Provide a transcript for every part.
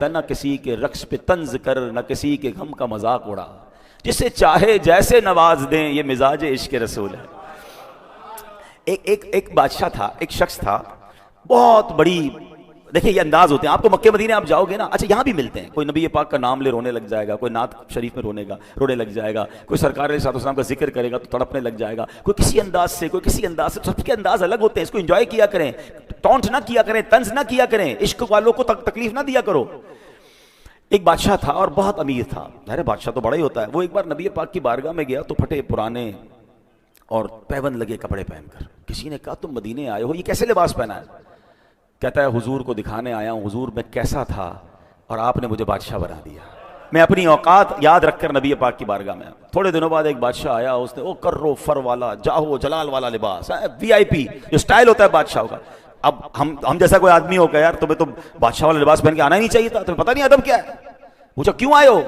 نہ کسی کے رقص پہ طنز کر، نہ کسی کے غم کا مذاق اڑا، جسے چاہے جیسے نواز دیں، یہ مزاج عشق رسول ہے۔ ایک بادشاہ تھا، ایک شخص تھا، بہت بڑی، دیکھیں یہ انداز ہوتے ہیں، آپ کو مکہ مدینے آپ جاؤ گے نا، اچھا یہاں بھی ملتے ہیں، کوئی نبی پاک کا نام لے رونے لگ جائے گا، کوئی نعت شریف میں رونے لگ جائے گا، کوئی سرکار علیہ السلام کا ذکر کرے گا تو تڑپنے لگ جائے گا، کوئی کسی انداز سے، کوئی کسی انداز سے، سب کے انداز الگ ہوتے ہیں، اس کو انجوائے کیا کریں، ٹونٹ نہ کیا کریں، طنز نہ کیا کریں، عشق والوں کو تکلیف نہ دیا کرو۔ ایک بادشاہ تھا اور بہت امیر تھا، ظاہر بادشاہ تو بڑا ہی ہوتا ہے۔ وہ ایک بار نبی پاک کی بارگاہ میں گیا تو پھٹے پرانے اور پیبند لگے کپڑے پہن کر، کسی نے کہا تم مدینے آئے ہو، یہ کیسے لباس پہنا ہے؟ کہتا ہے حضور کو دکھانے آیا ہوں، حضور میں کیسا تھا اور آپ نے مجھے بادشاہ بنا دیا۔ میں اپنی اوقات یاد رکھ کر نبی پاک کی بارگاہ میں، تھوڑے دنوں بعد ایک بادشاہ آیا، اس نے وہ کرو فر والا جاہو جلال والا لباس، وی آئی پی جو سٹائل ہوتا ہے بادشاہوں کا۔ اب ہم جیسا کوئی آدمی ہو گیا، یار تمہیں تو بادشاہ والا لباس پہن کے آنا ہی نہیں چاہیے تھا، تمہیں پتہ نہیں ادب کیا ہے؟ پوچھا کیوں آئے ہو؟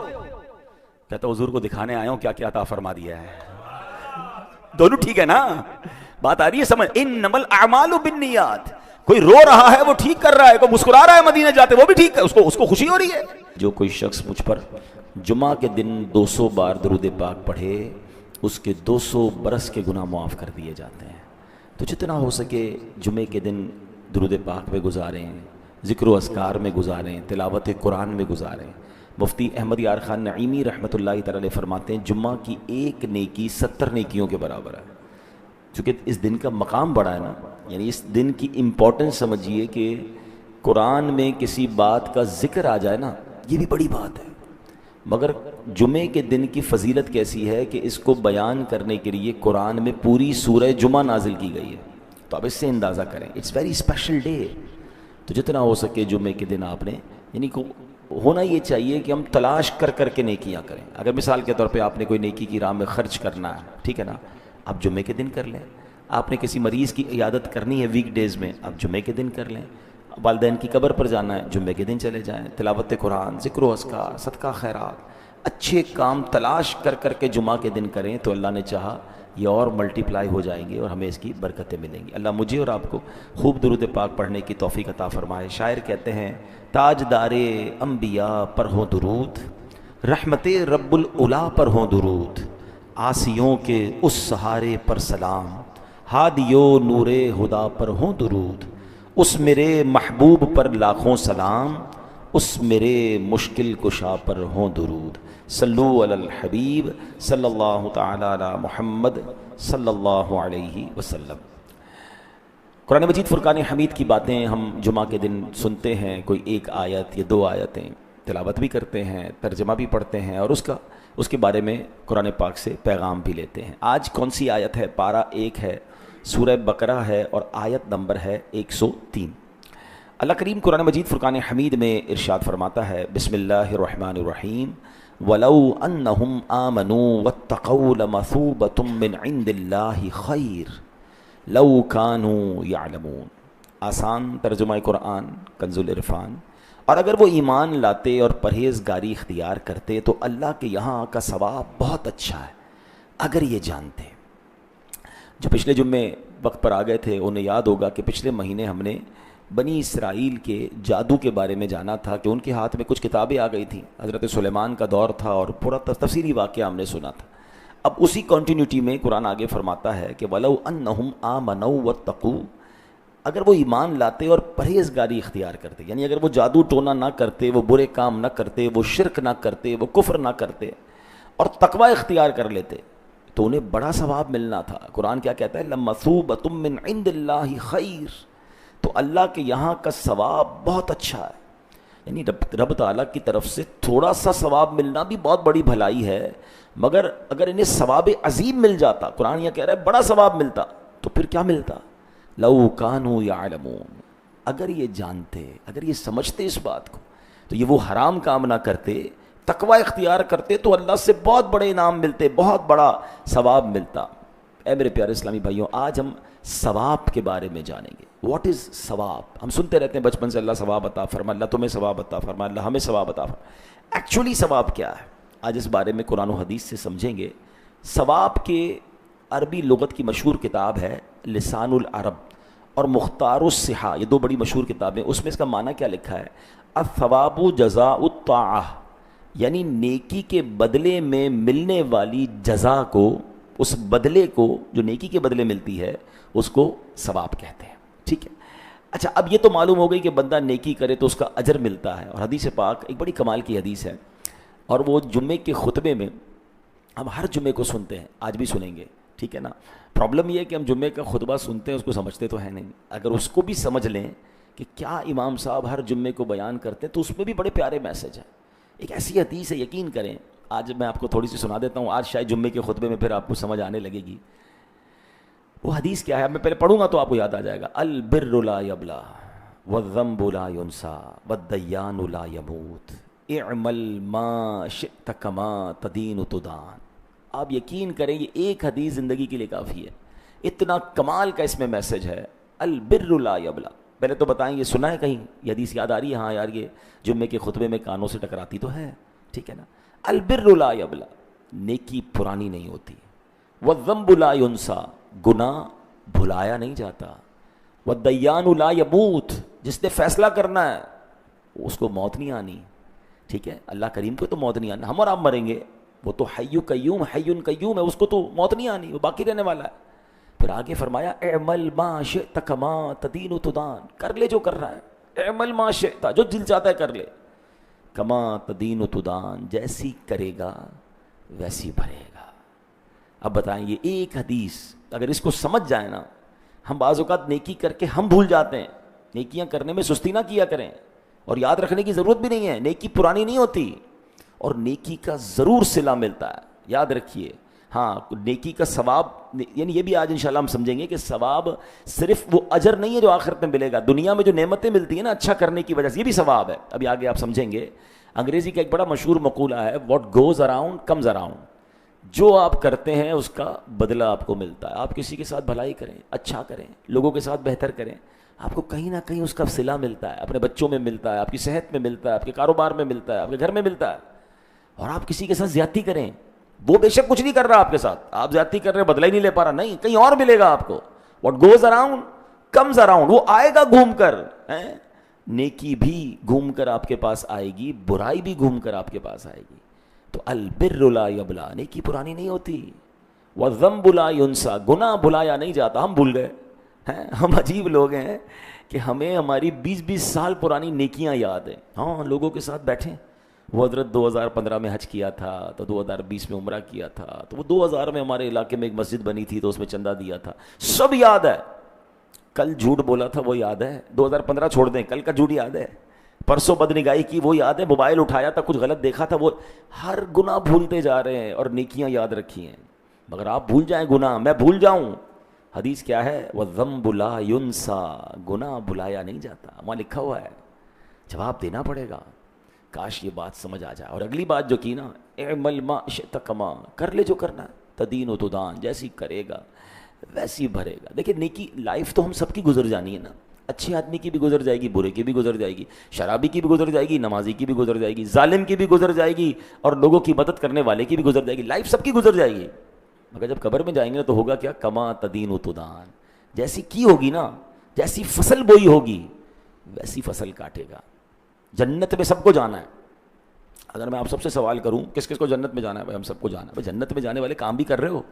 کہتا حضور کو دکھانے آیا ہوں کیا کیا عطا فرما دیا ہے۔ دونوں ٹھیک ہے نا؟ بات آ رہی ہے سمجھ؟ انما الاعمال بالنیات، کوئی رو رہا ہے وہ ٹھیک کر رہا ہے، کوئی مسکرا رہا ہے مدینے جاتے وہ بھی ٹھیک ہے، اس کو خوشی ہو رہی ہے۔ جو کوئی شخص مجھ پر جمعہ کے دن 200 بار درود پاک پڑھے، اس کے 200 برس کے گناہ معاف کر دیے جاتے ہیں۔ تو جتنا ہو سکے جمعے کے دن درود پاک میں گزاریں، ذکر و اذکار میں گزاریں، تلاوت قرآن میں گزاریں۔ مفتی احمد یار خان نعیمی رحمۃ اللہ تعالی فرماتے ہیں جمعہ کی ایک نیکی 70 نیکیوں کے برابر ہے۔ چونکہ اس دن کا مقام بڑا ہے نا، یعنی اس دن کی امپورٹنس سمجھیے کہ قرآن میں کسی بات کا ذکر آ جائے نا، یہ بھی بڑی بات ہے، مگر جمعے کے دن کی فضیلت کیسی ہے کہ اس کو بیان کرنے کے لیے قرآن میں پوری سورہ جمعہ نازل کی گئی ہے۔ تو آپ اس سے اندازہ کریں، اٹس ویری اسپیشل ڈے۔ تو جتنا ہو سکے جمعے کے دن آپ نے، یعنی ہونا یہ چاہیے کہ ہم تلاش کر کر کے نیکیاں کریں۔ اگر مثال کے طور پہ آپ نے کوئی نیکی کی راہ میں خرچ کرنا ہے، ٹھیک ہے نا، آپ جمعے کے دن کر لیں۔ آپ نے کسی مریض کی عیادت کرنی ہے ویک ڈیز میں، آپ جمعے کے دن کر لیں۔ والدین کی قبر پر جانا ہے، جمعے کے دن چلے جائیں۔ تلاوت قرآن، ذکر و اذکار، صدقہ خیرات، اچھے کام تلاش کر کر کے جمعہ کے دن کریں تو اللہ نے چاہا یہ اور ملٹی پلائی ہو جائیں گے اور ہمیں اس کی برکتیں ملیں گی۔ اللہ مجھے اور آپ کو خوب درود پاک پڑھنے کی توفیق عطا فرمائے۔ شاعر کہتے ہیں تاجدار انبیاء پر ہوں درود، رحمت رب العلا پر ہوں درود، آسیوں کے اس سہارے پر سلام، ہادیو نور ہدا پر ہوں درود، اس میرے محبوب پر لاکھوں سلام، اس میرے مشکل کشا پر ہوں درود۔ صلو علی الحبیب صلی اللہ تعالی علی محمد صلی اللہ علیہ وسلم۔ قرآن مجید فرقان حمید کی باتیں ہم جمعہ کے دن سنتے ہیں، کوئی ایک آیت یا 2 آیتیں تلاوت بھی کرتے ہیں، ترجمہ بھی پڑھتے ہیں، اور اس کے بارے میں قرآن پاک سے پیغام بھی لیتے ہیں۔ آج کون سی آیت ہے؟ پارہ 1 ہے، سورہ بقرہ ہے، اور آیت نمبر ہے 103۔ اللہ کریم قرآن مجید فرقان حمید میں ارشاد فرماتا ہے، بسم اللہ الرحمن الرحیم، وَلَوْ أَنَّهُمْ آمَنُوا وَاتَّقَوْا لَمَثُوبَةٌ مِّنْ عِنْدِ اللَّهِ خَيْرٌ لَوْ كَانُوا يَعْلَمُونَ۔ آسان ترجمہ قرآن کنز العرفان۔ اور اگر وہ ایمان لاتے اور پرہیزگاری اختیار کرتے تو اللہ کے یہاں کا ثواب بہت اچھا ہے، اگر یہ جانتے۔ جو پچھلے جمعے وقت پر آ گئے تھے انہیں یاد ہوگا کہ پچھلے مہینے ہم نے بنی اسرائیل کے جادو کے بارے میں جانا تھا کہ ان کے ہاتھ میں کچھ کتابیں آ گئی تھیں، حضرت سلیمان کا دور تھا اور پورا تفصیلی واقعہ ہم نے سنا تھا۔ اب اسی کنٹینیوٹی میں قرآن آگے فرماتا ہے کہ وَلَوْ أَنَّهُمْ آمَنَوْا وَاتَّقُوا، اگر وہ ایمان لاتے اور پرہیزگاری اختیار کرتے، یعنی اگر وہ جادو ٹونا نہ کرتے، وہ برے کام نہ کرتے، وہ شرک نہ کرتے، وہ کفر نہ کرتے، اور تقوی اختیار کر لیتے تو انہیں بڑا ثواب ملنا تھا۔ قرآن کیا کہتا ہے؟ لَمَثُوبَةٌ مِّنْ عِنْدِ اللَّهِ خَيْرٌ، تو اللہ کے یہاں کا ثواب بہت اچھا ہے، یعنی رب تعالیٰ کی طرف سے تھوڑا سا ثواب ملنا بھی بہت بڑی بھلائی ہے، مگر اگر انہیں ثواب عظیم مل جاتا، قرآن یہ کہہ رہا ہے بڑا ثواب ملتا، تو پھر کیا ملتا؟ لَوْ كَانُوا يَعْلَمُونَ، اگر یہ جانتے، اگر یہ سمجھتے اس بات کو، تو یہ وہ حرام کام نہ کرتے، تقوی اختیار کرتے تو اللہ سے بہت بڑے انعام ملتے، بہت بڑا ثواب ملتا۔ اے میرے پیارے اسلامی بھائیوں، آج ہم ثواب کے بارے میں جانیں گے۔ واٹ از ثواب؟ ہم سنتے رہتے ہیں بچپن سے اللہ ثواب عطا فرما، اللہ تمہیں ثواب عطا فرما، اللہ ہمیں ثواب عطا فرما۔ ایکچولی ثواب کیا ہے؟ آج اس بارے میں قرآن و حدیث سے سمجھیں گے۔ ثواب کے عربی لغت کی مشہور کتاب ہے لسان العرب اور مختار الصحہ، یہ 2 بڑی مشہور کتابیں، اس میں اس کا معنی کیا لکھا ہے؟ الثواب جزاء الطاعہ، یعنی نیکی کے بدلے میں ملنے والی جزا کو، اس بدلے کو جو نیکی کے بدلے ملتی ہے اس کو ثواب کہتے ہیں. ٹھیک ہے. اچھا اب یہ تو معلوم ہو گئی کہ بندہ نیکی کرے تو اس کا اجر ملتا ہے. اور حدیث پاک ایک بڑی کمال کی حدیث ہے، اور وہ جمعے کے خطبے میں ہم ہر جمعے کو سنتے ہیں، آج بھی سنیں گے. ٹھیک ہے نا. پرابلم یہ ہے کہ ہم جمعے کا خطبہ سنتے ہیں، اس کو سمجھتے تو ہیں نہیں. اگر اس کو بھی سمجھ لیں کہ کیا امام صاحب ہر جمعے کو بیان کرتے ہیں تو اس میں بھی بڑے پیارے میسج ہیں. ایک ایسی حدیث ہے، یقین کریں آج میں آپ کو تھوڑی سی سنا دیتا ہوں، آج شاید جمعے کے خطبے میں پھر آپ کو سمجھ آنے لگے گی. وہ حدیث کیا ہے میں پہلے پڑھوں گا تو آپ کو یاد آ جائے گا. البر لا یبلا والذنب لا ینسا والدیان لا یموت اعمل ما شئت کما تدین تدان. آپ یقین کریں یہ ایک حدیث زندگی کے لیے کافی ہے. اتنا کمال کا اس میں میسج ہے. البر لا یبلا. پہلے تو بتائیں یہ سنا ہے کہیں یہ حدیث یاد آ رہی ہے؟ ہاں یار یہ جمعے کے خطبے میں کانوں سے ٹکراتی تو ہے. ٹھیک ہے نا. البر لا یبلا، نیکی پرانی نہیں ہوتی. والذنب لا ینسا، گناہ بھلایا نہیں جاتا. والدیان لا یموت، جس نے فیصلہ کرنا ہے اس کو موت نہیں آنی. ٹھیک ہے. اللہ کریم کو تو موت نہیں آنی، ہم اور آپ مریں گے، وہ تو حی قیوم ہے، اس کو تو موت نہیں آنی، وہ باقی رہنے والا ہے. پھر آگے فرمایا اعمل ما شئت کما تدین تدان، کر لے جو کر رہا ہے. اعمل ما شئت، جو دل چاہتا ہے کر لے. کما تدین تدان، جیسی کرے گا ویسی بھرے گا. اب بتائیں یہ ایک حدیث اگر اس کو سمجھ جائے نا، ہم بعض اوقات نیکی کر کے ہم بھول جاتے ہیں. نیکیاں کرنے میں سستی نہ کیا کریں، اور یاد رکھنے کی ضرورت بھی نہیں ہے، نیکی پرانی نہیں ہوتی، اور نیکی کا ضرور صلہ ملتا ہے. یاد رکھیے. ہاں نیکی کا ثواب، یعنی یہ بھی آج انشاءاللہ ہم سمجھیں گے کہ ثواب صرف وہ اجر نہیں ہے جو آخرت میں ملے گا. دنیا میں جو نعمتیں ملتی ہیں نا اچھا کرنے کی وجہ سے، یہ بھی ثواب ہے. ابھی آگے آپ سمجھیں گے. انگریزی کا ایک بڑا مشہور مقولہ ہے، what goes around comes around. جو آپ کرتے ہیں اس کا بدلہ آپ کو ملتا ہے. آپ کسی کے ساتھ بھلائی کریں، اچھا کریں، لوگوں کے ساتھ بہتر کریں، آپ کو کہیں نہ کہیں اس کا صلہ ملتا ہے. اپنے بچوں میں ملتا ہے، آپ کی صحت میں ملتا ہے، آپ کے کاروبار میں ملتا ہے، آپ کے گھر میں ملتا ہے. اور آپ کسی کے ساتھ زیادتی کریں، وہ بے شک کچھ نہیں کر رہا آپ کے ساتھ، آپ زیادتی کر رہے بدلہ ہی نہیں لے پا رہا، نہیں کہیں اور ملے گا آپ کو. What goes around comes around, وہ آئے گا گھوم کر. نیکی بھی گھوم کر آپ کے پاس آئے گی، برائی بھی گھوم کر آپ کے پاس آئے گی. تو البر لا یبلا، نیکی پرانی نہیں ہوتی. والذنب لا ینسا، گناہ بھلایا نہیں جاتا. ہم بھول گئے، ہم عجیب لوگ ہیں کہ ہمیں ہماری 20-20 سال پرانی نیکیاں یاد ہیں. ہاں لوگوں کے ساتھ بیٹھیں، وہ حضرت 2015 میں حج کیا تھا تو 2020 میں عمرہ کیا تھا، تو وہ 2000 میں ہمارے علاقے میں ایک مسجد بنی تھی تو اس میں چندہ دیا تھا، سب یاد ہے. کل جھوٹ بولا تھا وہ یاد ہے، 2015 چھوڑ دیں، کل کا جھوٹ یاد ہے. پرسوں بدنگاہی کی وہ یاد ہے، موبائل اٹھایا تھا کچھ غلط دیکھا تھا وہ. ہر گناہ بھولتے جا رہے ہیں اور نیکیاں یاد رکھی ہیں. مگر آپ بھول جائیں گناہ، میں بھول جاؤں. حدیث کیا ہے؟ وَالذَّنبُ لَا يُنسَى، گناہ بھلایا نہیں جاتا. وہاں لکھا ہوا ہے، جواب دینا پڑے گا. کاش یہ بات سمجھ آ جائے. اور اگلی بات جو کی نا، اعمل ما شئت کما، کر لے جو کرنا ہے، تدین و تدان، جیسی کرے گا ویسی بھرے گا. دیکھیں نیکی لائف تو ہم سب کی گزر جانی ہے نا. اچھے آدمی کی بھی گزر جائے گی، برے کی بھی گزر جائے گی، شرابی کی بھی گزر جائے گی، نمازی کی بھی گزر جائے گی، ظالم کی بھی گزر جائے گی، اور لوگوں کی مدد کرنے والے کی بھی گزر جائے گی. لائف سب کی گزر جائے گی. مگر جب قبر میں جائیں گے تو ہوگا کیا؟ کما تدین و تدان، جیسی کی ہوگی نا، جیسی فصل بوئی ہوگی ویسی فصل کاٹے گا. جنت میں سب کو جانا ہے. اگر میں آپ سب سے سوال کروں کس کس کو جنت میں جانا ہے؟ بھائی ہم سب کو جانا ہے. بھائی جنت میں جانے والے کام بھی کر رہے ہو؟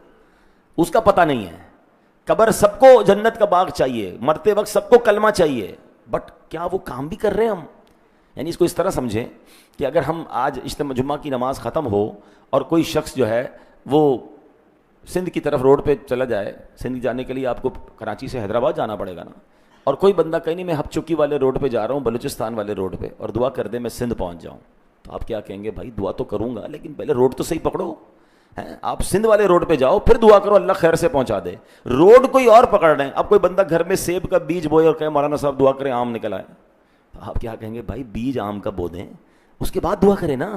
اس کا پتہ نہیں ہے. قبر سب کو جنت کا باغ چاہیے، مرتے وقت سب کو کلمہ چاہیے، بٹ کیا وہ کام بھی کر رہے ہیں ہم؟ یعنی اس کو اس طرح سمجھیں کہ اگر ہم آج اجتماع جمعہ کی نماز ختم ہو اور کوئی شخص جو ہے وہ سندھ کی طرف روڈ پہ چلا جائے، سندھ جانے کے لیے آپ کو کراچی سے حیدرآباد جانا پڑے گا نا، اور کوئی بندہ کہیں نہیں میں ہب چکی والے روڈ پہ جا رہا ہوں، بلوچستان والے روڈ پہ، اور دعا کر دے میں سندھ پہنچ جاؤں، تو آپ کیا کہیں گے؟ بھائی دعا تو کروں گا لیکن پہلے روڈ تو صحیح پکڑو. آپ سندھ والے روڈ پہ جاؤ پھر دعا کرو اللہ خیر سے پہنچا دے. روڈ کوئی اور پکڑ رہے ہیں. اب کوئی بندہ گھر میں سیب کا بیج بوئے اور کہے مولانا صاحب دعا کریں آم نکل آئے، آپ کیا کہیں گے؟ بھائی بیج آم کا بو دیں اس کے بعد دعا کریں نا.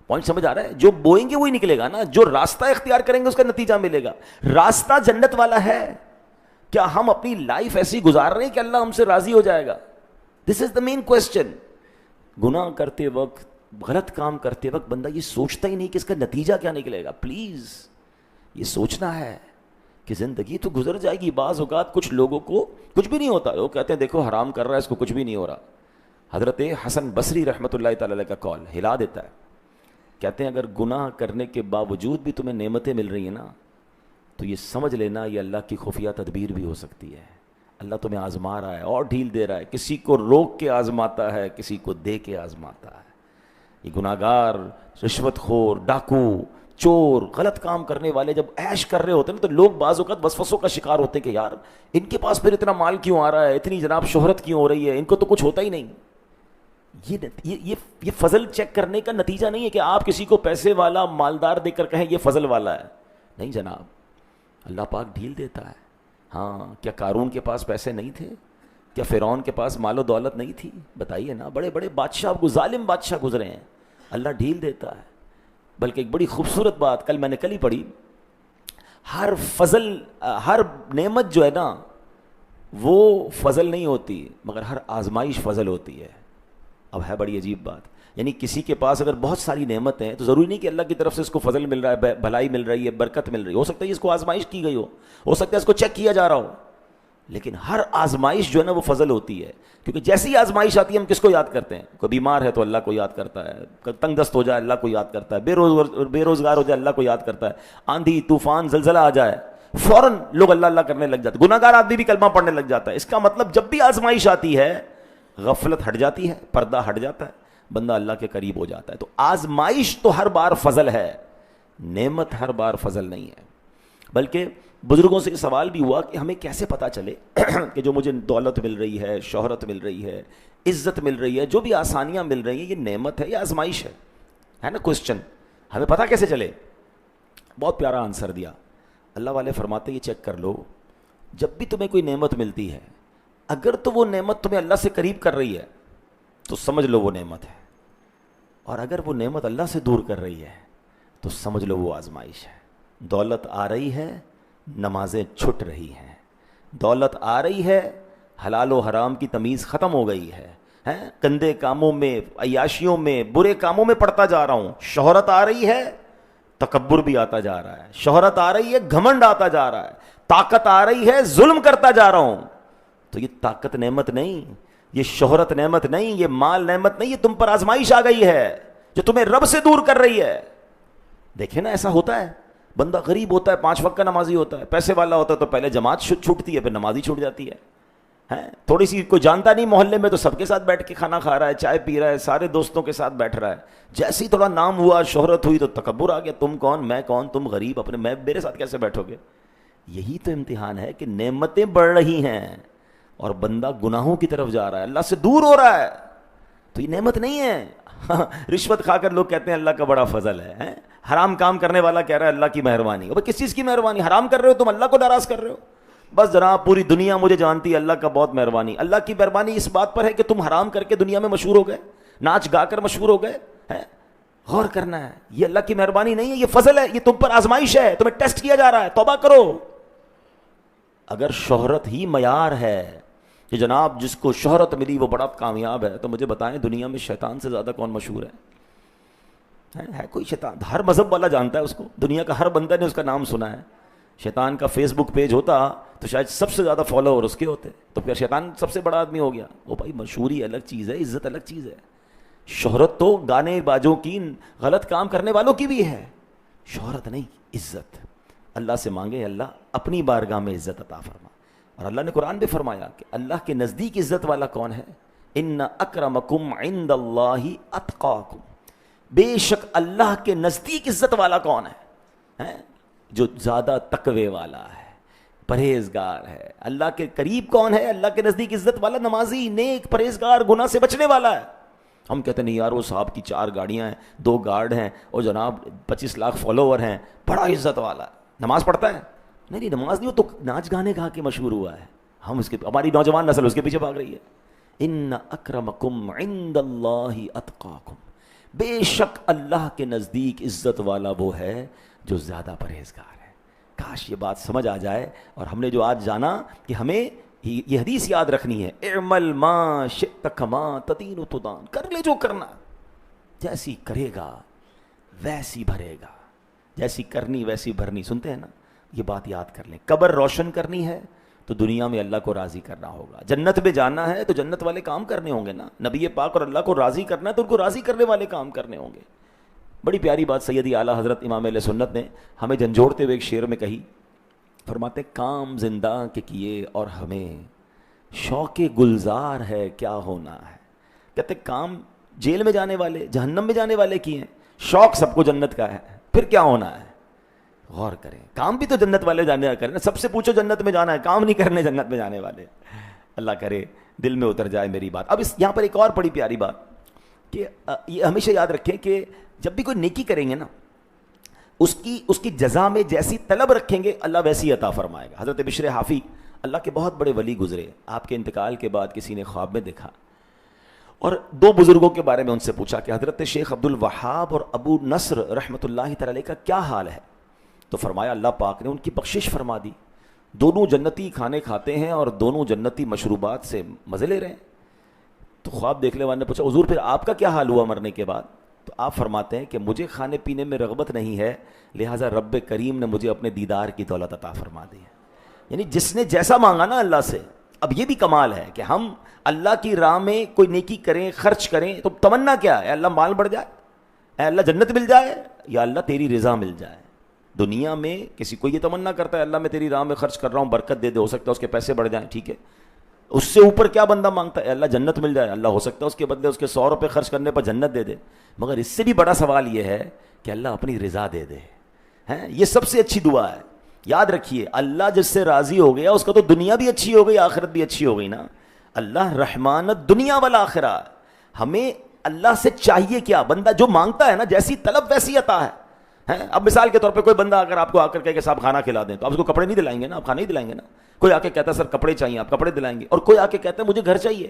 پوائنٹ سمجھ آ رہا ہے؟ جو بوئیں گے وہی نکلے گا نا، جو راستہ اختیار کریں گے اس کا نتیجہ ملے گا. راستہ جنت والا ہے. کیا ہم اپنی لائف ایسی گزار رہے ہیں کہ اللہ ہم سے راضی ہو جائے گا؟ دس از دا مین کوشچن. گناہ کرتے وقت، غلط کام کرتے وقت بندہ یہ سوچتا ہی نہیں کہ اس کا نتیجہ کیا نکلے گا. پلیز یہ سوچنا ہے کہ زندگی تو گزر جائے گی. بعض اوقات کچھ لوگوں کو کچھ بھی نہیں ہوتا، وہ کہتے ہیں دیکھو حرام کر رہا ہے اس کو کچھ بھی نہیں ہو رہا. حضرت حسن بصری رحمۃ اللہ تعالی علیہ کا قول ہلا دیتا ہے. کہتے ہیں اگر گناہ کرنے کے باوجود بھی تمہیں نعمتیں مل رہی ہیں نا تو یہ سمجھ لینا یہ اللہ کی خفیہ تدبیر بھی ہو سکتی ہے. اللہ تمہیں آزما رہا ہے اور ڈھیل دے رہا ہے. کسی کو روک کے آزماتا ہے, کسی کو دے کے آزماتا ہے. یہ گناہ گار, رشوت خور, ڈاکو, چور, غلط کام کرنے والے جب عیش کر رہے ہوتے ہیں تو لوگ بعض اوقات وسوسوں کا شکار ہوتے ہیں کہ یار ان کے پاس پھر اتنا مال کیوں آ رہا ہے, اتنی جناب شہرت کیوں ہو رہی ہے, ان کو تو کچھ ہوتا ہی نہیں. یہ فضل چیک کرنے کا نتیجہ نہیں ہے کہ آپ کسی کو پیسے والا مالدار دیکھ کر کہیں یہ فضل والا ہے. نہیں جناب, اللہ پاک ڈھیل دیتا ہے. ہاں, کیا قارون کے پاس پیسے نہیں تھے؟ کیا فرعون کے پاس مال و دولت نہیں تھی؟ بتائیے نا, بڑے بڑے بادشاہ, ظالم بادشاہ گزرے ہیں, اللہ ڈھیل دیتا ہے. بلکہ ایک بڑی خوبصورت بات میں نے کل ہی پڑھی, ہر فضل, ہر نعمت جو ہے نا وہ فضل نہیں ہوتی مگر ہر آزمائش فضل ہوتی ہے. اب ہے بڑی عجیب بات, یعنی کسی کے پاس اگر بہت ساری نعمت ہیں تو ضروری نہیں کہ اللہ کی طرف سے اس کو فضل مل رہا ہے, بھلائی مل رہی ہے, برکت مل رہی ہے. ہو سکتا ہے اس کو آزمائش کی گئی ہو سکتا ہے اس کو چیک کیا جا رہا ہو. لیکن ہر آزمائش جو ہے نا وہ فضل ہوتی ہے, کیونکہ جیسی آزمائش آتی ہے ہم کس کو یاد کرتے ہیں؟ کوئی بیمار ہے تو اللہ کو یاد کرتا ہے, تنگ دست ہو جائے اللہ کو یاد کرتا ہے, بے روزگار ہو جائے اللہ کو یاد کرتا ہے, آندھی طوفان زلزلہ آ جائے فوراً لوگ اللہ اللہ کرنے لگ جاتے ہیں, گناہ گار آدمی بھی کلمہ پڑھنے لگ جاتا ہے. اس کا مطلب جب بھی آزمائش آتی ہے غفلت ہٹ جاتی ہے, پردہ ہٹ جاتا ہے, بندہ اللہ کے قریب ہو جاتا ہے. تو آزمائش تو ہر بار فضل ہے, نعمت ہر بار فضل نہیں ہے. بلکہ بزرگوں سے یہ سوال بھی ہوا کہ ہمیں کیسے پتہ چلے کہ جو مجھے دولت مل رہی ہے, شہرت مل رہی ہے, عزت مل رہی ہے, جو بھی آسانیاں مل رہی ہیں یہ نعمت ہے یا آزمائش ہے نا کوسچن, ہمیں پتہ کیسے چلے؟ بہت پیارا آنسر دیا. اللہ والے فرماتے یہ چیک کر لو, جب بھی تمہیں کوئی نعمت ملتی ہے اگر تو وہ نعمت تمہیں اللہ سے قریب کر رہی ہے تو سمجھ لو وہ نعمت ہے, اور اگر وہ نعمت اللہ سے دور کر رہی ہے تو سمجھ لو وہ آزمائش ہے. دولت آ رہی ہے, نمازیں چھٹ رہی ہیں. دولت آ رہی ہے, حلال و حرام کی تمیز ختم ہو گئی ہے, گندے کاموں میں, عیاشیوں میں, برے کاموں میں پڑتا جا رہا ہوں. شہرت آ رہی ہے, تکبر بھی آتا جا رہا ہے. شہرت آ رہی ہے, گھمنڈ آتا جا رہا ہے. طاقت آ رہی ہے, ظلم کرتا جا رہا ہوں. تو یہ طاقت نعمت نہیں, یہ شہرت نعمت نہیں, یہ مال نعمت نہیں, یہ تم پر آزمائش آ گئی ہے جو تمہیں رب سے دور کر رہی ہے. دیکھیں نا ایسا ہوتا ہے, بندہ غریب ہوتا ہے, 5 وقت کا نمازی ہوتا ہے, پیسے والا ہوتا ہے تو پہلے جماعت چھوٹتی ہے, پھر نمازی چھوٹ جاتی ہے. تھوڑی سی کوئی جانتا نہیں محلے میں تو سب کے ساتھ بیٹھ کے کھانا کھا رہا ہے, چائے پی رہا ہے, سارے دوستوں کے ساتھ بیٹھ رہا ہے. جیسے ہی تھوڑا نام ہوا, شہرت ہوئی تو تکبر آ گیا, تم کون میں کون, تم غریب, اپنے میں میرے ساتھ کیسے بیٹھو گے. یہی تو امتحان ہے کہ نعمتیں بڑھ رہی ہیں اور بندہ گناہوں کی طرف جا رہا ہے, اللہ سے دور ہو رہا ہے. تو یہ نعمت نہیں ہے. رشوت کھا کر لوگ کہتے ہیں اللہ کا بڑا فضل ہے, حرام کام کرنے والا کہہ رہا ہے اللہ کی مہربانی. اب کس چیز کی مہربانی؟ حرام کر رہے ہو تم, اللہ کو ناراض کر رہے ہو. بس جناب پوری دنیا مجھے جانتی ہے اللہ کا بہت مہربانی. اللہ کی مہربانی اس بات پر ہے کہ تم حرام کر کے دنیا میں مشہور ہو گئے, ناچ گا کر مشہور ہو گئے. غور کرنا ہے, یہ اللہ کی مہربانی نہیں ہے, یہ فضل ہے, یہ تم پر آزمائش ہے, تمہیں ٹیسٹ کیا جا رہا ہے. توبہ کرو. اگر شہرت ہی معیار ہے کہ جناب جس کو شہرت ملی وہ بڑا کامیاب ہے, تو مجھے بتائیں دنیا میں شیطان سے زیادہ کون مشہور ہے کوئی شیطان؟ ہر مذہب والا جانتا ہے اس کو, دنیا کا ہر بندہ نے اس کا نام سنا ہے. شیطان کا فیس بک پیج ہوتا تو شاید سب سے زیادہ فالوور اس کے ہوتے, تو پھر شیطان سب سے بڑا آدمی ہو گیا. وہ بھائی مشہوری الگ چیز ہے, عزت الگ چیز ہے. شہرت تو گانے باجوں کی, غلط کام کرنے والوں کی بھی ہے, شہرت نہیں, عزت. اللہ سے مانگے اللہ اپنی بارگاہ میں عزت عطا فرما. اور اللہ نے قرآن میں فرمایا کہ اللہ کے نزدیک عزت والا کون ہے؟ ان اکرمکم عند اللہ اتقاکم, بے شک اللہ کے نزدیک عزت والا کون ہے؟ جو زیادہ تقوی والا ہے, پرہیزگار ہے. اللہ کے قریب کون ہے؟ اللہ کے نزدیک عزت والا نمازی, نیک, پرہیزگار, گناہ سے بچنے والا ہے. ہم کہتے نہیں یار وہ صاحب کی 4 گاڑیاں ہیں, 2 گارڈ ہیں, اور جناب 25 لاکھ فالوور ہیں, بڑا عزت والا ہے, نماز پڑھتا ہے. نہیں, نماز نہیں, وہ تو ناچ گانے گا کے مشہور ہوا ہے. ہم اس کے, ہماری نوجوان نسل اس کے پیچھے بھاگ رہی ہے. ان اکرمکم عند اللہ اتقاکم, بے شک اللہ کے نزدیک عزت والا وہ ہے جو زیادہ پرہیزگار ہے. کاش یہ بات سمجھ آ جائے. اور ہم نے جو آج جانا کہ ہمیں یہ حدیث یاد رکھنی ہے, اعمل ما شئت کما تدین تدان, کر لے جو کرنا, جیسی کرے گا ویسی بھرے گا, جیسی کرنی ویسی بھرنی. سنتے ہیں نا, یہ بات یاد کر لیں. قبر روشن کرنی ہے تو دنیا میں اللہ کو راضی کرنا ہوگا. جنت میں جانا ہے تو جنت والے کام کرنے ہوں گے نا. نبی پاک اور اللہ کو راضی کرنا ہے تو ان کو راضی کرنے والے کام کرنے ہوں گے. بڑی پیاری بات سیدی اعلیٰ حضرت امام اہل سنت نے ہمیں جھنجھوڑتے ہوئے ایک شعر میں کہی. فرماتے کام زندہ کے کیے اور ہمیں شوق گلزار ہے کیا ہونا ہے. کہتے کام جیل میں جانے والے جہنم میں جانے والے کیے ہیں, شوق سب کو جنت کا ہے, پھر کیا ہونا ہے. غور کریں, کام بھی تو جنت والے جانے کریں نا. سب سے پوچھو جنت میں جانا ہے, کام نہیں کرنے جنت میں جانے والے. اللہ کرے دل میں اتر جائے میری بات. اب یہاں پر ایک اور بڑی پیاری بات کہ یہ ہمیشہ یاد رکھیں کہ جب بھی کوئی نیکی کریں گے نا, اس کی جزا میں جیسی طلب رکھیں گے اللہ ویسی عطا فرمائے گا. حضرت بشر حافی اللہ کے بہت بڑے ولی گزرے. آپ کے انتقال کے بعد کسی نے خواب میں دیکھا اور دو بزرگوں کے بارے میں ان سے پوچھا کہ حضرت شیخ عبد الوہاب اور ابو نصر رحمۃ اللہ تعالی علیہ کا کیا حال ہے. تو فرمایا اللہ پاک نے ان کی بخشش فرما دی. دونوں جنتی کھانے کھاتے ہیں اور دونوں جنتی مشروبات سے مزے لے رہے ہیں. تو خواب دیکھنے والے نے پوچھا حضور پھر آپ کا کیا حال ہوا مرنے کے بعد. تو آپ فرماتے ہیں کہ مجھے کھانے پینے میں رغبت نہیں ہے, لہٰذا رب کریم نے مجھے اپنے دیدار کی دولت عطا فرما دی ہے. یعنی جس نے جیسا مانگا نا اللہ سے. اب یہ بھی کمال ہے کہ ہم اللہ کی راہ میں کوئی نیکی کریں, خرچ کریں, تو تمنا کیا ہے, اللہ مال بڑھ جائے, اے اللہ جنت مل جائے, یا اللہ تیری رضا مل جائے. دنیا میں کسی کو یہ تمنا کرتا ہے اللہ میں تیری راہ میں خرچ کر رہا ہوں برکت دے دے, ہو سکتا ہے اس کے پیسے بڑھ جائیں, ٹھیک ہے. اس سے اوپر کیا بندہ مانگتا ہے, اللہ جنت مل جائے, اللہ ہو سکتا ہے اس کے بدلے اس کے 100 روپے خرچ کرنے پر جنت دے دے. مگر اس سے بھی بڑا سوال یہ ہے کہ اللہ اپنی رضا دے دے. یہ سب سے اچھی دعا ہے. یاد رکھیے اللہ جس سے راضی ہو گیا اس کا تو دنیا بھی اچھی ہو گئی, آخرت بھی اچھی ہو گئی نا. اللہ رحمان دنیا والآخرہ. ہمیں اللہ سے چاہیے کیا, بندہ جو مانگتا ہے نا جیسی طلب ویسی عطا ہے. اب مثال کے طور پہ کوئی بندہ اگر آپ کو آ کر کہے کہ صاحب کھانا کھلا دیں, تو آپ اس کو کپڑے نہیں دلائیں گے نا, آپ کھانا ہی دلائیں گے نا. کوئی آ کے کہتا ہے سر کپڑے چاہیے, آپ کپڑے دلائیں گے. اور کوئی آ کے کہتا ہے مجھے گھر چاہیے,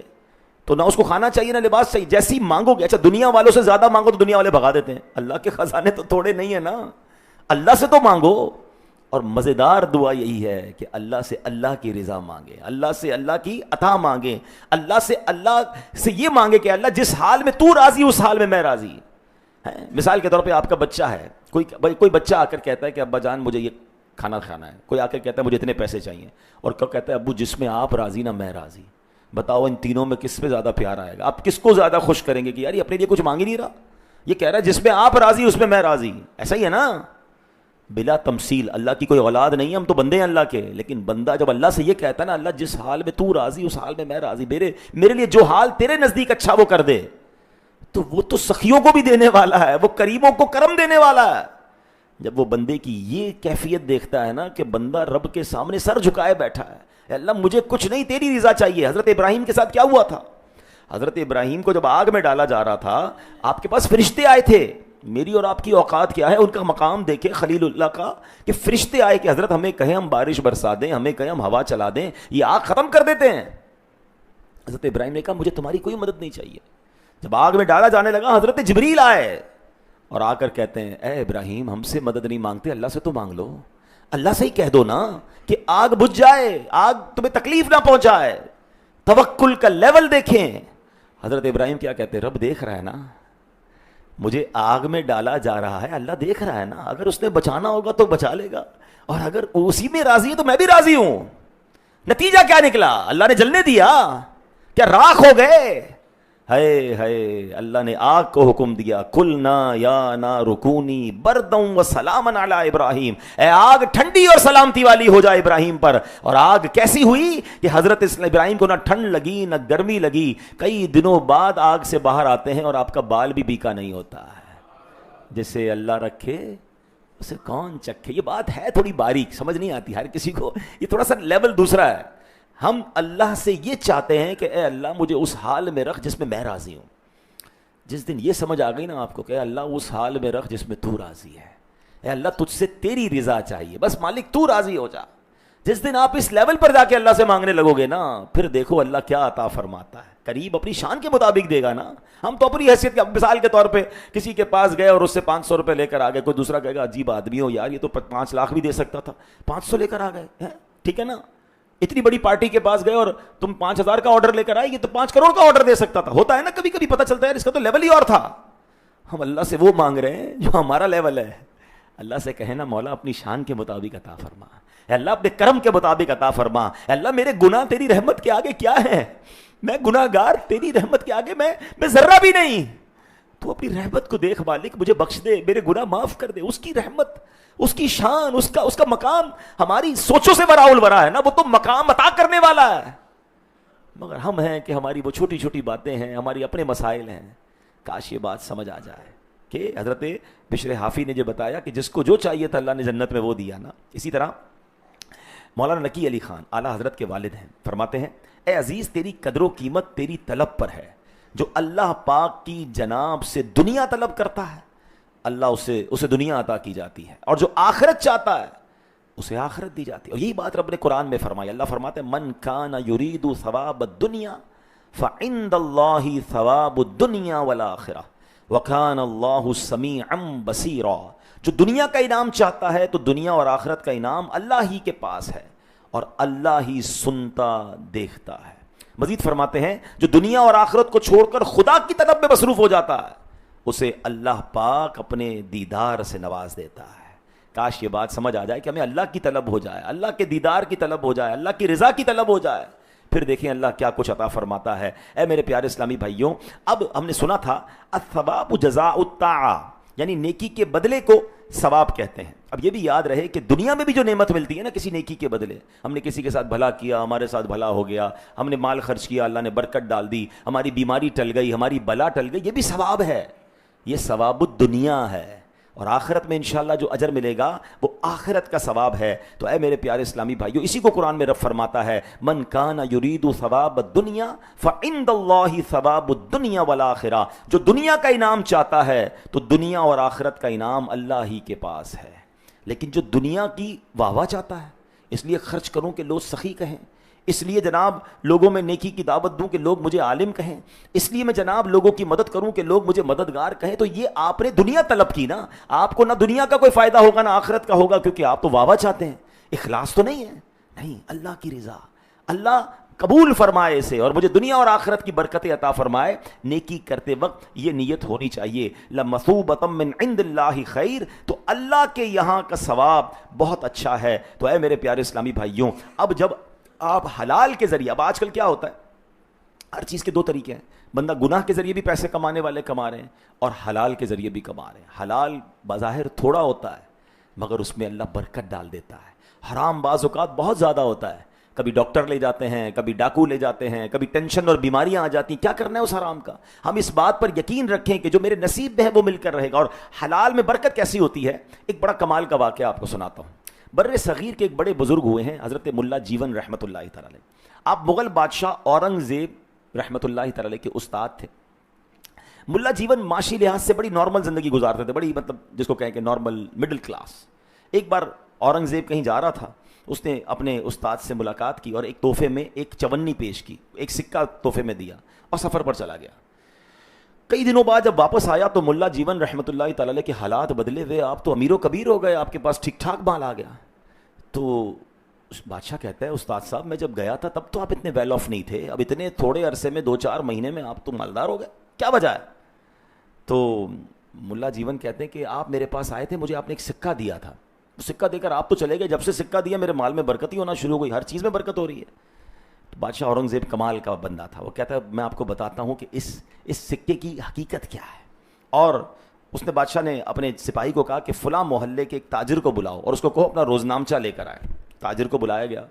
تو نہ اس کو کھانا چاہیے نہ لباس چاہیے. جیسی مانگو گے, اچھا دنیا والوں سے زیادہ مانگو تو دنیا والے بھگا دیتے ہیں. اللہ کے خزانے تو تھوڑے نہیں ہیں نا, اللہ سے تو مانگو. اور مزیدار دعا یہی ہے کہ اللہ سے اللہ کی رضا مانگے, اللہ سے اللہ کی عطا مانگے, اللہ سے یہ مانگے کہ اللہ جس حال میں تو راضی اس حال میں میں راضی. مثال کے طور پہ آپ کا بچہ ہے, کوئی بچہ آ کر کہتا ہے کہ ابا جان مجھے یہ کھانا کھانا ہے, کوئی آ کر کہتا ہے مجھے اتنے پیسے چاہیے, اور کوئی کہتا ہے ابو جس میں آپ راضی نہ میں راضی. بتاؤ ان تینوں میں کس پہ زیادہ پیار آئے گا, آپ کس کو زیادہ خوش کریں گے کہ یار یہ اپنے لیے کچھ مانگ ہی نہیں رہا, یہ کہہ رہا ہے جس میں آپ راضی اس میں میں راضی. ایسا ہی ہے نا, بلا تمثیل. اللہ کی کوئی اولاد نہیں ہے, ہم تو بندے ہیں اللہ کے. لیکن بندہ جب اللہ سے یہ کہتا ہے نا اللہ جس حال میں تو راضی اس حال میں میں راضی, میرے لیے جو حال تیرے نزدیک اچھا وہ کر دے, تو وہ تو سخیوں کو بھی دینے والا ہے, وہ قریبوں کو کرم دینے والا ہے. جب وہ بندے کی یہ کیفیت دیکھتا ہے نا کہ بندہ رب کے سامنے سر جھکائے بیٹھا ہے, اے اللہ مجھے کچھ نہیں تیری رضا چاہیے. حضرت ابراہیم کے ساتھ کیا ہوا تھا, حضرت ابراہیم کو جب آگ میں ڈالا جا رہا تھا آپ کے پاس فرشتے آئے تھے. میری اور آپ کی اوقات کیا ہے, ان کا مقام دیکھیں خلیل اللہ کا, کہ فرشتے آئے کہ حضرت ہمیں کہیں ہم بارش برسا دیں, ہمیں کہیں ہم ہوا چلا دیں, یہ آگ ختم کر دیتے ہیں. حضرت ابراہیم نے کہا مجھے تمہاری کوئی مدد نہیں چاہیے. جب آگ میں ڈالا جانے لگا حضرت جبریل آئے اور آ کر کہتے ہیں اے ابراہیم ہم سے مدد نہیں مانگتے, اللہ سے تو مانگ لو. اللہ سے ہی کہہ دو نا کہ آگ بجھ جائے, آگ تمہیں تکلیف نہ پہنچائے. توکل کا لیول دیکھیں. حضرت ابراہیم کیا کہتے ہیں, رب دیکھ رہا ہے نا, مجھے آگ میں ڈالا جا رہا ہے, اللہ دیکھ رہا ہے نا, اگر اس نے بچانا ہوگا تو بچا لے گا, اور اگر اسی میں راضی ہے تو میں بھی راضی ہوں. نتیجہ کیا نکلا, اللہ نے جلنے دیا, کیا راکھ ہو گئے. ہے اللہ نے آگ کو حکم دیا, قلنا یا نار کونی برداً و سلاما علی ابراہیم, اے آگ ٹھنڈی اور سلامتی والی ہو جائے ابراہیم پر. اور آگ کیسی ہوئی کہ حضرت ابراہیم کو نہ ٹھنڈ لگی نہ گرمی لگی. کئی دنوں بعد آگ سے باہر آتے ہیں اور آپ کا بال بھی بیکا نہیں ہوتا ہے. جسے اللہ رکھے اسے کون چکھے. یہ بات ہے تھوڑی باریک, سمجھ نہیں آتی ہر کسی کو, یہ تھوڑا سا لیول دوسرا ہے. ہم اللہ سے یہ چاہتے ہیں کہ اے اللہ مجھے اس حال میں رکھ جس میں میں راضی ہوں. جس دن یہ سمجھ آ گئی نا آپ کو کہ اے اللہ اس حال میں رکھ جس میں تو راضی ہے, اے اللہ تجھ سے تیری رضا چاہیے, بس مالک تو راضی ہو جا. جس دن آپ اس لیول پر جا کے اللہ سے مانگنے لگو گے نا, پھر دیکھو اللہ کیا عطا فرماتا ہے. قریب اپنی شان کے مطابق دے گا نا. ہم تو اپنی حیثیت کے, مثال کے طور پہ کسی کے پاس گئے اور اس سے 500 روپے لے کر آ گئے, کوئی دوسرا کہے گا عجیب آدمی ہو یار, یہ تو 5 لاکھ بھی دے سکتا تھا, 500 لے کر آ گئے, ٹھیک ہے نا. اتنی بڑی پارٹی کے پاس گئے اور تم 5000 کا آرڈر لے کر آئے, یہ تو 5 کروڑ کا آرڈر دے سکتا تھا. ہوتا ہے نا کبھی کبھی, پتہ چلتا ہے اس کا تو لیول ہی اور تھا. ہم اللہ سے وہ مانگ رہے ہیں جو ہمارا لیول ہے. اللہ سے کہیں نا مولا اپنی شان کے مطابق عطا فرما، اے اللہ اپنے کرم کے مطابق عطا فرما، اے اللہ میرے گناہ تیری رحمت کے آگے کیا ہے، میں گناہ گار تیری رحمت کے آگے میں ذرہ بھی نہیں، تو اپنی رحمت کو دیکھ مالک مجھے بخش دے، میرے گناہ معاف کر دے۔ اس کی رحمت، اس کی شان، اس کا مقام ہماری سوچوں سے وراء الورا ہے نا، وہ تو مقام عطا کرنے والا ہے، مگر ہم ہیں کہ ہماری وہ چھوٹی چھوٹی باتیں ہیں، ہماری اپنے مسائل ہیں۔ کاش یہ بات سمجھ آ جائے کہ حضرت بشر حافی نے جو بتایا کہ جس کو جو چاہیے تھا اللہ نے جنت میں وہ دیا نا، اسی طرح مولانا نقی علی خان اعلیٰ حضرت کے والد ہیں، فرماتے ہیں اے عزیز تیری قدر و قیمت تیری طلب پر ہے، جو اللہ پاک کی جناب سے دنیا طلب کرتا ہے اللہ اسے دنیا عطا کی جاتی ہے، اور جو آخرت چاہتا ہے اسے آخرت دی جاتی ہے۔ اور یہی بات رب نے قرآن میں فرمائی، اللہ فرماتے ہیں من کان یرید ثواب الدنیا فعند اللہ ثواب الدنیا والآخرہ وکان اللہ سمیعا بصیرا، جو دنیا کا انعام چاہتا ہے تو دنیا اور آخرت کا انعام اللہ ہی کے پاس ہے اور اللہ ہی سنتا دیکھتا ہے۔ مزید فرماتے ہیں جو دنیا اور آخرت کو چھوڑ کر خدا کی طلب میں مصروف ہو جاتا ہے اسے اللہ پاک اپنے دیدار سے نواز دیتا ہے۔ کاش یہ بات سمجھ آ جائے کہ ہمیں اللہ کی طلب ہو جائے، اللہ کے دیدار کی طلب ہو جائے، اللہ کی رضا کی طلب ہو جائے، پھر دیکھیں اللہ کیا کچھ عطا فرماتا ہے۔ اے میرے پیارے اسلامی بھائیوں، اب ہم نے سنا تھا الثواب جزاء الطاعہ، یعنی نیکی کے بدلے کو ثواب کہتے ہیں۔ اب یہ بھی یاد رہے کہ دنیا میں بھی جو نعمت ملتی ہے نا کسی نیکی کے بدلے، ہم نے کسی کے ساتھ بھلا کیا، ہمارے ساتھ بھلا ہو گیا، ہم نے مال خرچ کیا، اللہ نے برکت ڈال دی، ہماری بیماری ٹل گئی، ہماری بلا ٹل گئی، یہ بھی ثواب ہے، یہ ثواب الدنیا ہے، اور آخرت میں انشاءاللہ جو اجر ملے گا وہ آخرت کا ثواب ہے۔ تو اے میرے پیارے اسلامی بھائیو، اسی کو قرآن میں رب فرماتا ہے من کان یرید ثواب الدنیا فعند اللہ ثواب الدنیا والآخرہ، جو دنیا کا انعام چاہتا ہے تو دنیا اور آخرت کا انعام اللہ ہی کے پاس ہے، لیکن جو دنیا کی واہ واہ چاہتا ہے اس لیے خرچ کروں کہ لوگ سخی کہیں، اس لیے جناب لوگوں میں نیکی کی دعوت دوں کہ لوگ مجھے عالم کہیں، اس لیے میں جناب لوگوں کی مدد کروں کہ لوگ مجھے مددگار کہیں، تو یہ آپ نے دنیا طلب کی نا، آپ کو نہ دنیا کا کوئی فائدہ ہوگا نہ آخرت کا ہوگا، کیونکہ آپ تو واہ واہ چاہتے ہیں، اخلاص تو نہیں ہے، نہیں، اللہ کی رضا، اللہ قبول فرمائے اسے اور مجھے دنیا اور آخرت کی برکتیں عطا فرمائے۔ نیکی کرتے وقت یہ نیت ہونی چاہیے لمثوبۃ من عند اللہ خیر، تو اللہ کے یہاں کا ثواب بہت اچھا ہے۔ تو اے میرے پیارے اسلامی بھائیوں، اب جب آپ حلال کے ذریعے، اب آج کل کیا ہوتا ہے ہر چیز کے دو طریقے ہیں، بندہ گناہ کے ذریعے بھی پیسے کمانے والے کما رہے ہیں اور حلال کے ذریعے بھی کما رہے ہیں۔ حلال بظاہر تھوڑا ہوتا ہے مگر اس میں اللہ برکت ڈال دیتا ہے، حرام بعض اوقات بہت زیادہ ہوتا ہے، کبھی ڈاکٹر لے جاتے ہیں، کبھی ڈاکو لے جاتے ہیں، کبھی ٹینشن اور بیماریاں آ جاتی ہیں، کیا کرنا ہے اس حرام کا؟ ہم اس بات پر یقین رکھیں کہ جو میرے نصیب میں ہے وہ مل کر رہے گا۔ اور حلال میں برکت کیسی ہوتی ہے، ایک بڑا کمال کا واقعہ آپ کو سناتا ہوں۔ بر صغیر کے ایک بڑے بزرگ ہوئے ہیں حضرت ملا جیون رحمۃ اللہ تعالی علیہ، آپ مغل بادشاہ اورنگزیب رحمۃ اللہ تعالی علیہ کے استاد تھے۔ ملا جیون معاشی لحاظ سے بڑی نارمل زندگی گزارتے تھے، بڑی مطلب جس کو کہیں کہ نارمل مڈل کلاس۔ ایک بار اورنگزیب کہیں جا رہا تھا، اس نے اپنے استاد سے ملاقات کی اور ایک تحفے میں ایک چونی پیش کی، ایک سکہ تحفے میں دیا اور سفر پر چلا گیا۔ کئی دنوں بعد جب واپس آیا تو ملا جیون رحمۃ اللہ تعالی علیہ کے حالات بدلے ہوئے، آپ تو امیر و کبیر ہو گئے، آپ کے پاس ٹھیک ٹھاک مال آ گیا۔ تو بادشاہ کہتا ہے استاد صاحب میں جب گیا تھا تب تو آپ اتنے ویل آف نہیں تھے، اب اتنے تھوڑے عرصے میں 2-4 مہینے میں آپ تو مالدار ہو گئے، کیا وجہ ہے؟ تو ملا جیون کہتے ہیں کہ آپ میرے پاس آئے تھے، مجھے آپ نے ایک سکہ دیا تھا، سکہ دے کر آپ تو چلے گئے، جب سے سکہ دیا میرے مال میں برکت ہی ہونا شروع ہو گئی، ہر چیز میں برکت ہو رہی ہے۔ تو بادشاہ اورنگزیب کمال کا بندہ تھا، وہ کہتا ہے میں آپ کو بتاتا ہوں کہ اس سکے کی حقیقت کیا ہے۔ اور اس نے بادشاہ نے اپنے سپاہی کو کہا کہ فلاں محلے کے ایک تاجر کو بلاؤ اور اس کو کہو اپنا روزنامچہ لے کر آئے۔ تاجر کو بلایا گیا،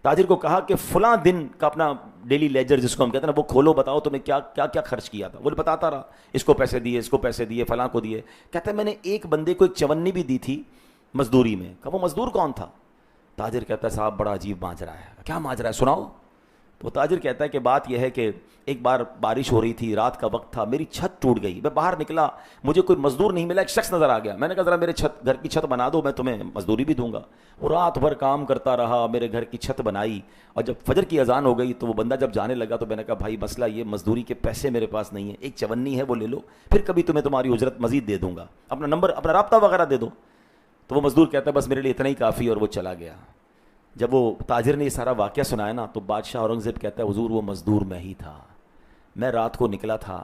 تاجر کو کہا کہ فلاں دن کا اپنا ڈیلی لیجر جس کو ہم کہتے ہیں نا وہ کھولو، بتاؤ تم نے کیا کیا خرچ کیا تھا۔ وہ بتاتا رہا، اس کو پیسے دیے، اس کو پیسے دیے، فلاں کو دیے۔ کہتا ہے میں نے ایک بندے کو ایک چونی بھی دی تھی مزدوری میں۔ کہا وہ مزدور کون تھا؟ تاجر کہتا ہے صاحب بڑا عجیب ماجرا ہے۔ کیا ماجرا ہے سناؤ؟ تو تاجر کہتا ہے کہ بات یہ ہے کہ ایک بار بارش ہو رہی تھی، رات کا وقت تھا، میری چھت ٹوٹ گئی، میں باہر نکلا، مجھے کوئی مزدور نہیں ملا، ایک شخص نظر آ گیا، میں نے کہا ذرا میرے گھر کی چھت بنا دو، میں تمہیں مزدوری بھی دوں گا۔ وہ رات بھر کام کرتا رہا، میرے گھر کی چھت بنائی، اور جب فجر کی اذان ہو گئی تو وہ بندہ جب جانے لگا تو میں نے کہا بھائی مسئلہ یہ مزدوری کے پیسے میرے پاس نہیں ہے، ایک چونی ہے وہ لے لو، پھر کبھی تمہیں تمہاری اجرت مزید دے دوں گا، اپنا نمبر اپنا رابطہ وغیرہ دے دو۔ تو وہ مزدور کہتا ہے بس میرے لیے اتنا ہی کافی، اور وہ چلا گیا۔ جب وہ تاجر نے یہ سارا واقعہ سنایا نا تو بادشاہ اورنگزیب کہتا ہے حضور وہ مزدور میں ہی تھا، میں رات کو نکلا تھا،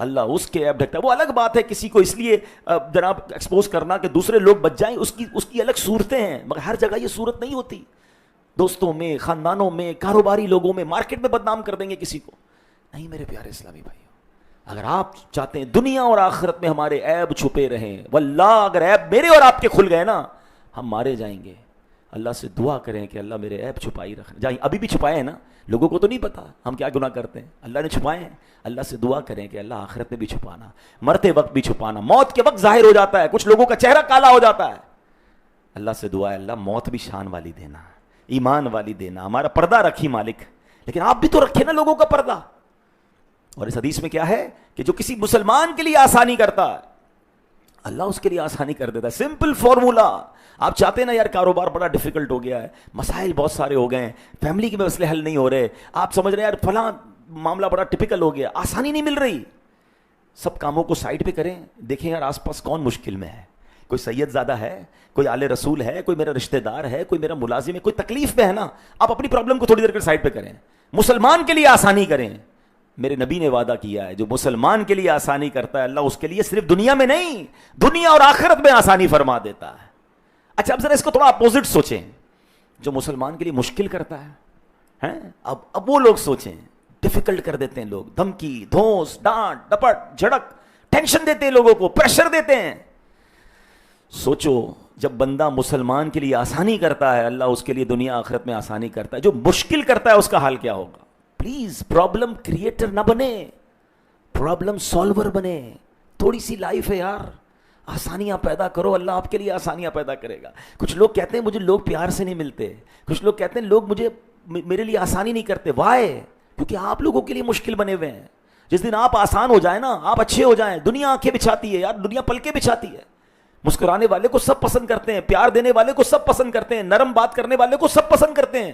اللہ اس کے ایب ڈھکتا ہے. وہ الگ بات ہے کسی کو اس لیے جناب ایکسپوز کرنا کہ دوسرے لوگ بچ جائیں, اس کی الگ صورتیں ہیں, مگر ہر جگہ یہ صورت نہیں ہوتی. دوستوں میں, خاندانوں میں, کاروباری لوگوں میں, مارکیٹ میں بدنام کر دیں گے کسی کو. نہیں میرے پیارے اسلامی بھائیوں, اگر آپ چاہتے ہیں دنیا اور آخرت میں ہمارے عیب چھپے رہیں, واللہ اگر عیب میرے اور آپ کے کھل گئے نا ہم مارے جائیں گے. اللہ سے دعا کریں کہ اللہ میرے عیب چھپائی رکھنا. جائیں ابھی بھی چھپائے ہیں نا, لوگوں کو تو نہیں پتا ہم کیا گناہ کرتے ہیں, اللہ نے چھپائے ہیں. اللہ سے دعا کریں کہ اللہ آخرت میں بھی چھپانا, مرتے وقت بھی چھپانا. موت کے وقت ظاہر ہو جاتا ہے, کچھ لوگوں کا چہرہ کالا ہو جاتا ہے. اللہ سے دعا ہے اللہ موت بھی شان والی دینا, ایمان والی دینا. ہمارا پردہ رکھی مالک, لیکن آپ بھی تو رکھے نا لوگوں کا پردہ. اور اس حدیث میں کیا ہے کہ جو کسی مسلمان کے لیے آسانی کرتا ہے اللہ اس کے لیے آسانی کر دیتا ہے. Simple formula. آپ چاہتے ہیں نا یار کاروبار بڑا ڈیفیکلٹ ہو گیا ہے, مسائل بہت سارے ہو گئے ہیں, فیملی کے مسئلے حل نہیں ہو رہے, آپ سمجھ رہے ہیں یار فلاں معاملہ بڑا ٹپیکل ہو گیا, آسانی نہیں مل رہی. سب کاموں کو سائڈ پہ کریں, دیکھیں یار آس پاس کون مشکل میں ہے. کوئی سید زادہ ہے, کوئی آل رسول ہے, کوئی میرا رشتہ دار ہے, کوئی میرا ملازم ہے, کوئی تکلیف میں ہے نا, آپ اپنی پرابلم کو تھوڑی دیر کر سائڈ پہ کریں, مسلمان کے لیے آسانی کریں. میرے نبی نے وعدہ کیا ہے جو مسلمان کے لیے آسانی کرتا ہے اللہ اس کے لیے صرف دنیا میں نہیں دنیا اور آخرت میں آسانی فرما دیتا ہے. اچھا اب ذرا اس کو تھوڑا اپوزٹ سوچیں, جو مسلمان کے لیے مشکل کرتا ہے اب وہ لوگ سوچیں, ڈیفیکلٹ کر دیتے ہیں لوگ, دھمکی, دھوس, ڈانٹ ڈپٹ, جھڑک, ٹینشن دیتے ہیں لوگوں کو, پریشر دیتے ہیں. سوچو جب بندہ مسلمان کے لیے آسانی کرتا ہے اللہ اس کے لیے دنیا آخرت میں آسانی کرتا ہے. جو مشکل کرتا ہے اس کا حال کیا ہوگا. پلیز پرابلم کریٹر نہ بنے, پرابلم سالور بنے. تھوڑی سی لائف ہے یار, آسانیاں پیدا کرو, اللہ آپ کے لیے آسانیاں پیدا کرے گا. کچھ لوگ کہتے ہیں مجھے لوگ پیار سے نہیں ملتے, کچھ لوگ کہتے ہیں لوگ میرے لیے آسانی نہیں کرتے. وائے؟ کیونکہ آپ لوگوں کے لیے مشکل بنے ہوئے ہیں. جس دن آپ آسان ہو جائیں نا, آپ اچھے ہو جائیں, دنیا آنکھیں بچھاتی ہے یار, دنیا پلکیں بچھاتی ہے. مسکرانے والے کو سب پسند کرتے ہیں, پیار دینے والے کو سب پسند کرتے ہیں, نرم بات کرنے والے کو سب پسند کرتے ہیں.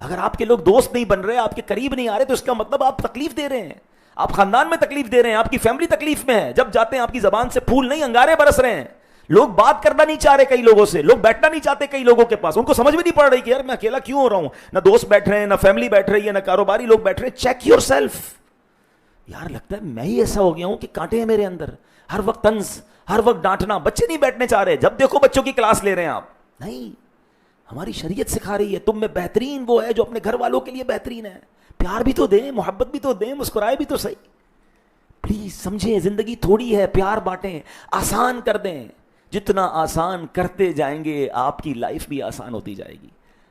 اگر آپ کے لوگ دوست نہیں بن رہے, آپ کے قریب نہیں آ رہے, تو اس کا مطلب آپ تکلیف دے رہے ہیں, آپ خاندان میں تکلیف دے رہے ہیں, آپ کی فیملی تکلیف میں ہے. جب جاتے ہیں آپ کی زبان سے پھول نہیں انگارے برس رہے ہیں. لوگ بات کرنا نہیں چاہ رہے کئی لوگوں سے, لوگ بیٹھنا نہیں چاہتے کئی لوگوں کے پاس. ان کو سمجھ میں نہیں پڑ رہی کہ یار میں اکیلا کیوں ہو رہا ہوں, نہ دوست بیٹھ رہے ہیں, نہ فیملی بیٹھ رہی ہے, نہ کاروباری لوگ بیٹھ رہے ہیں. Check your self. یار لگتا ہے میں ہی ایسا ہو گیا ہوں کہ کانٹے ہیں میرے اندر, ہر وقت طنز, ہر وقت ڈانٹنا. بچے نہیں بیٹھنے چاہ رہے, جب دیکھو بچوں کی کلاس لے رہے ہیں آپ. نہیں, ہماری شریعت سکھا رہی ہے تم میں بہترین وہ ہے جو اپنے گھر والوں کے لیے بہترین ہے. پیار بھی تو دیں, محبت بھی تو دیں, مسکرائے بھی تو صحیح. پلیز سمجھیں زندگی تھوڑی ہے, پیار بانٹیں, آسان کر دیں. جتنا آسان کرتے جائیں گے آپ کی لائف بھی آسان ہوتی جائے گی.